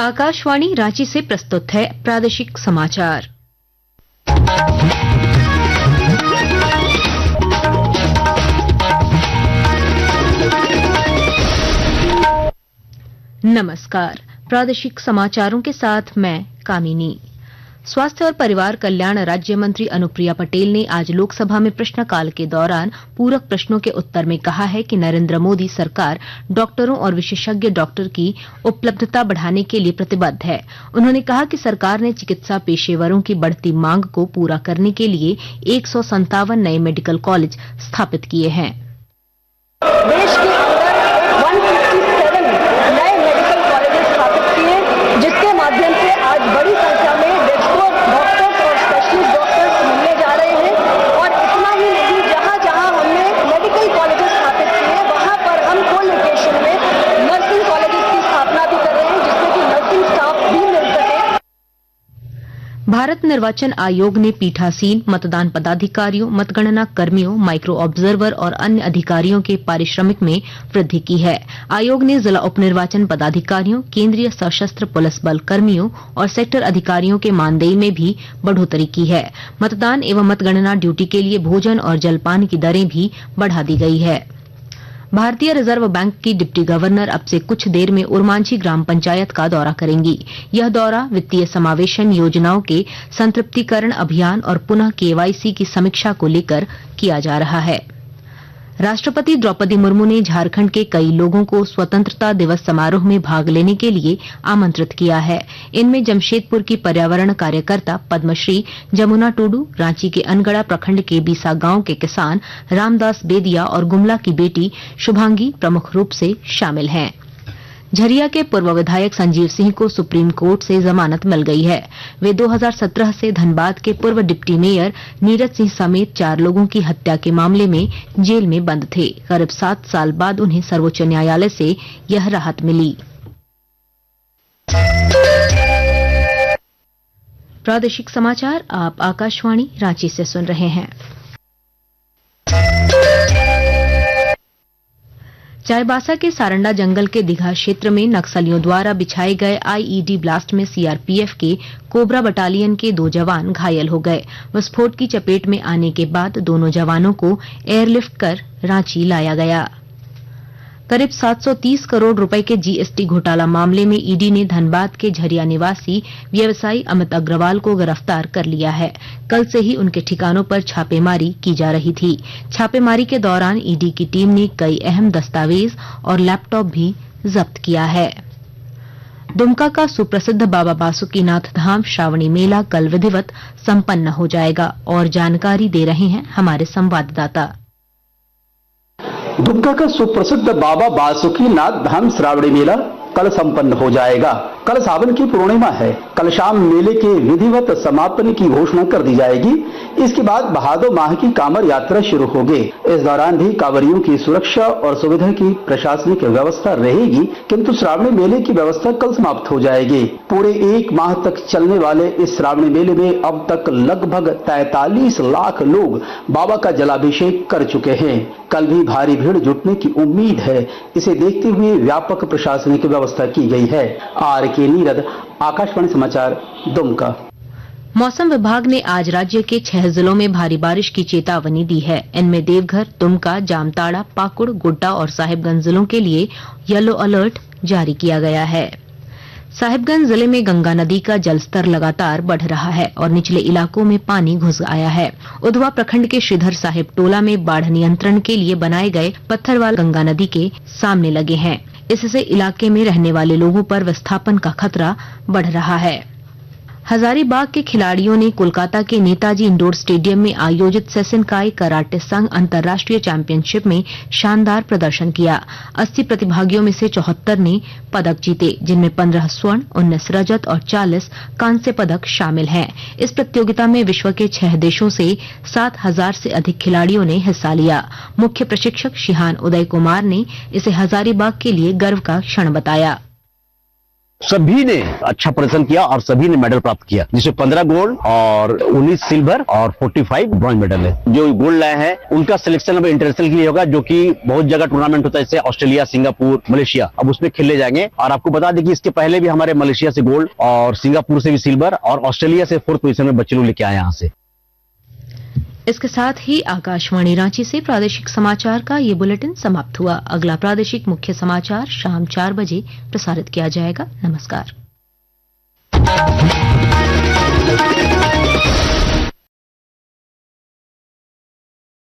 आकाशवाणी रांची से प्रस्तुत है प्रादेशिक समाचार। नमस्कार, प्रादेशिक समाचारों के साथ मैं कामिनी। स्वास्थ्य और परिवार कल्याण राज्य मंत्री अनुप्रिया पटेल ने आज लोकसभा में प्रश्नकाल के दौरान पूरक प्रश्नों के उत्तर में कहा है कि नरेंद्र मोदी सरकार डॉक्टरों और विशेषज्ञ डॉक्टर की उपलब्धता बढ़ाने के लिए प्रतिबद्ध है। उन्होंने कहा कि सरकार ने चिकित्सा पेशेवरों की बढ़ती मांग को पूरा करने के लिए 157 नए मेडिकल कॉलेज स्थापित किए हैं। देश के अंदर 157 नए मेडिकल कॉलेज स्थापित किए, जिसके माध्यम से आज बड़ी संख्या में डॉक्टर्स और स्पेशलिस्ट डॉक्टर्स मिलने जा रहे हैं। और इतना ही नहीं, जहां जहां हमने मेडिकल कॉलेजेस स्थापित किए, वहां पर हम को-लोकेशन में नर्सिंग कॉलेजेस की स्थापना भी कर रहे हैं, जिससे कि नर्सिंग स्टाफ भी मिल सके। भारत निर्वाचन आयोग ने पीठासीन मतदान पदाधिकारियों, मतगणना कर्मियों, माइक्रो ऑब्जर्वर और अन्य अधिकारियों के पारिश्रमिक में वृद्धि की है। आयोग ने जिला उप निर्वाचन पदाधिकारियों, केंद्रीय सशस्त्र पुलिस बल कर्मियों और सेक्टर अधिकारियों के मानदेय में भी बढ़ोतरी की है। मतदान एवं मतगणना ड्यूटी के लिए भोजन और जलपान की दरें भी बढ़ा दी गई है। भारतीय रिजर्व बैंक की डिप्टी गवर्नर अब से कुछ देर में उरमांझी ग्राम पंचायत का दौरा करेंगी। यह दौरा वित्तीय समावेशन योजनाओं के संतृप्तिकरण अभियान और पुनः केवाईसी की समीक्षा को लेकर किया जा रहा है। राष्ट्रपति द्रौपदी मुर्मू ने झारखंड के कई लोगों को स्वतंत्रता दिवस समारोह में भाग लेने के लिए आमंत्रित किया है। इनमें जमशेदपुर की पर्यावरण कार्यकर्ता पद्मश्री जमुना टुडू, रांची के अनगढ़ा प्रखंड के बीसा गांव के किसान रामदास बेदिया और गुमला की बेटी शुभांगी प्रमुख रूप से शामिल हैं। झरिया के पूर्व विधायक संजीव सिंह को सुप्रीम कोर्ट से जमानत मिल गई है। वे 2017 से धनबाद के पूर्व डिप्टी मेयर नीरज सिंह समेत 4 लोगों की हत्या के मामले में जेल में बंद थे। करीब 7 साल बाद उन्हें सर्वोच्च न्यायालय से यह राहत मिली। प्रादेशिक समाचार आप आकाशवाणी रांची से सुन रहे हैं। चाईबासा के सारंडा जंगल के दिघा क्षेत्र में नक्सलियों द्वारा बिछाए गए आईईडी ब्लास्ट में सीआरपीएफ के कोबरा बटालियन के 2 जवान घायल हो गए। विस्फोट की चपेट में आने के बाद दोनों जवानों को एयरलिफ्ट कर रांची लाया गया। करीब 730 करोड़ रुपए के जीएसटी घोटाला मामले में ईडी ने धनबाद के झरिया निवासी व्यवसायी अमित अग्रवाल को गिरफ्तार कर लिया है। कल से ही उनके ठिकानों पर छापेमारी की जा रही थी। छापेमारी के दौरान ईडी की टीम ने कई अहम दस्तावेज और लैपटॉप भी जब्त किया है। दुमका का सुप्रसिद्ध बाबा बासुकीनाथ धाम श्रावणी मेला कल विधिवत संपन्न हो जाएगा और जानकारी दे रहे हैं हमारे संवाददाता। दुमका का सुप्रसिद्ध बाबा बासुकीनाथ धाम श्रावणी मेला कल संपन्न हो जाएगा। कल सावन की पूर्णिमा है। कल शाम मेले के विधिवत समापन की घोषणा कर दी जाएगी। इसके बाद भादो माह की कांवड़ यात्रा शुरू होगी। इस दौरान भी कांवड़ियों की सुरक्षा और सुविधा की प्रशासनिक व्यवस्था रहेगी, किंतु श्रावणी मेले की व्यवस्था कल समाप्त हो जाएगी। पूरे 1 माह तक चलने वाले इस श्रावणी मेले में अब तक लगभग 43 लाख लोग बाबा का जलाभिषेक कर चुके हैं। कल भी भारी भीड़ जुटने की उम्मीद है। इसे देखते हुए व्यापक प्रशासनिक व्यवस्था की गई है। आर के नीरद, आकाशवाणी समाचार, दुमका। मौसम विभाग ने आज राज्य के 6 जिलों में भारी बारिश की चेतावनी दी है। इनमें देवघर, दुमका, जामताड़ा, पाकुड़, गोड्डा और साहिबगंज जिलों के लिए येलो अलर्ट जारी किया गया है। साहिबगंज जिले में गंगा नदी का जलस्तर लगातार बढ़ रहा है और निचले इलाकों में पानी घुस आया है। उधवा प्रखंड के श्रीधर साहिब टोला में बाढ़ नियंत्रण के लिए बनाए गए पत्थरवाल गंगा नदी के सामने लगे हैं। इससे इलाके में रहने वाले लोगों पर विस्थापन का खतरा बढ़ रहा है। हजारीबाग के खिलाड़ियों ने कोलकाता के नेताजी इंडोर स्टेडियम में आयोजित सेसेनकाई कराटे संघ अंतर्राष्ट्रीय चैंपियनशिप में शानदार प्रदर्शन किया। 80 प्रतिभागियों में से 74 ने पदक जीते, जिनमें 15 स्वर्ण, 19 रजत और 40 कांस्य पदक शामिल हैं। इस प्रतियोगिता में विश्व के 6 देशों से 7000 से अधिक खिलाड़ियों ने हिस्सा लिया। मुख्य प्रशिक्षक शिहान उदय कुमार ने इसे हजारीबाग के लिए गर्व का क्षण बताया। सभी ने अच्छा प्रदर्शन किया और सभी ने मेडल प्राप्त किया, जिसमें 15 गोल्ड और 19 सिल्वर और 45 ब्रॉन्ज मेडल है। जो गोल्ड लाए हैं उनका सिलेक्शन अब इंटरनेशनल के लिए होगा, जो कि बहुत जगह टूर्नामेंट होता है, जैसे ऑस्ट्रेलिया, सिंगापुर, मलेशिया, अब उसमें खेले जाएंगे। और आपको बता दें कि इसके पहले भी हमारे मलेशिया से गोल्ड और सिंगापुर से भी सिल्वर और ऑस्ट्रेलिया से 4th पोजीशन में बच्चे लोग लेके आए यहाँ से। इसके साथ ही आकाशवाणी रांची से प्रादेशिक समाचार का ये बुलेटिन समाप्त हुआ। अगला प्रादेशिक मुख्य समाचार शाम 4 बजे प्रसारित किया जाएगा। नमस्कार।